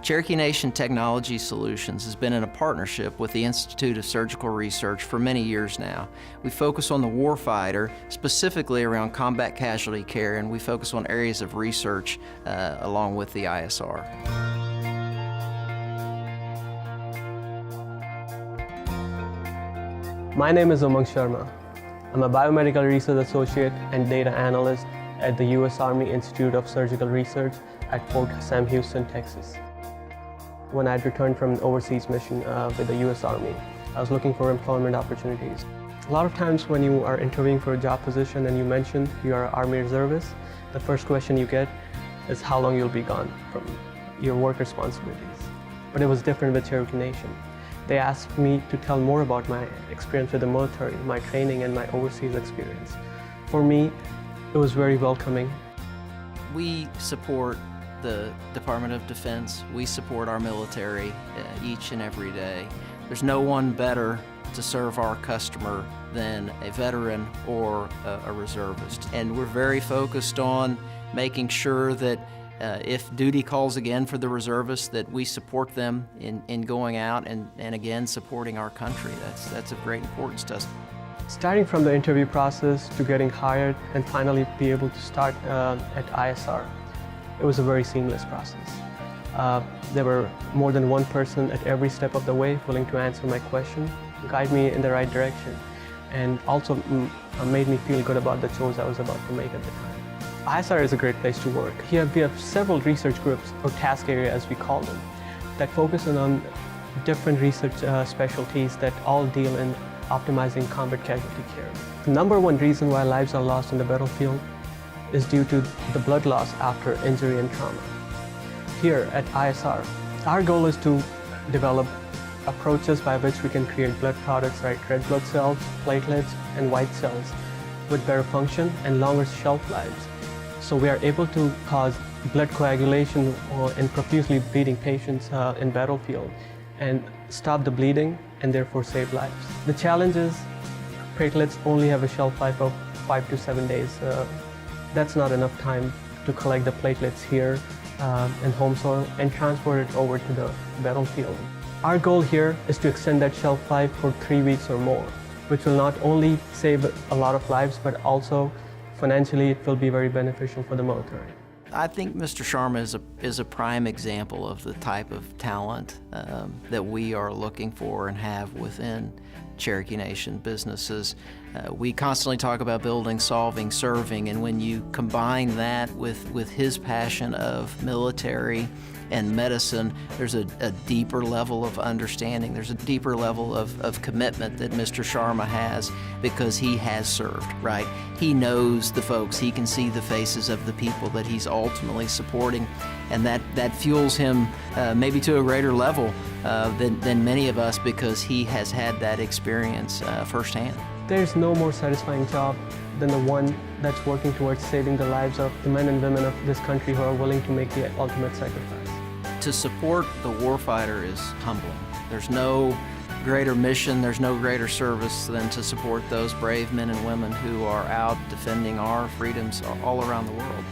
Cherokee Nation Technology Solutions has been in a partnership with the Institute of Surgical Research for many years now. We focus on the Warfighter, specifically around combat casualty care, and we focus on areas of research along with the ISR. My name is Umang Sharma. I'm a biomedical research associate and data analyst at the U.S. Army Institute of Surgical Research at Fort Sam Houston, Texas. When I'd returned from an overseas mission with the U.S. Army, I was looking for employment opportunities. A lot of times when you are interviewing for a job position and you mention you are an Army reservist, the first question you get is how long you'll be gone from your work responsibilities. But it was different with Cherokee Nation. They asked me to tell more about my experience with the military, my training, and my overseas experience. For me, it was very welcoming. We support the Department of Defense. We support our military each and every day. There's no one better to serve our customer than a veteran or a reservist. And we're very focused on making sure that if duty calls again for the reservists, that we support them in going out and again supporting our country. That's of great importance to us. Starting from the interview process to getting hired and finally be able to start at ISR, it was a very seamless process. There were more than one person at every step of the way willing to answer my question, guide me in the right direction, and also made me feel good about the choice I was about to make at the time. ISR is a great place to work. Here we have several research groups, or task areas as we call them, that focus on different research specialties that all deal in optimizing combat casualty care. The number one reason why lives are lost on the battlefield is due to the blood loss after injury and trauma. Here at ISR, our goal is to develop approaches by which we can create blood products like red blood cells, platelets, and white cells with better function and longer shelf lives. So we are able to cause blood coagulation in profusely bleeding patients in battlefield and stop the bleeding and therefore save lives. The challenge is platelets only have a shelf life of 5 to 7 days. That's not enough time to collect the platelets here in home soil and transport it over to the battlefield. Our goal here is to extend that shelf life for 3 weeks or more, which will not only save a lot of lives, but also financially it will be very beneficial for the military. I think Mr. Sharma is a prime example of the type of talent that we are looking for and have within Cherokee Nation businesses. We constantly talk about building, solving, serving, and when you combine that with his passion of military and medicine, there's a deeper level of understanding. There's a deeper level of commitment that Mr. Sharma has because he has served, right? He knows the folks. He can see the faces of the people that he's ultimately supporting, and that fuels him maybe to a greater level than many of us because he has had that experience firsthand. There's no more satisfying job than the one that's working towards saving the lives of the men and women of this country who are willing to make the ultimate sacrifice. To support the warfighter is humbling. There's no greater mission, there's no greater service than to support those brave men and women who are out defending our freedoms all around the world.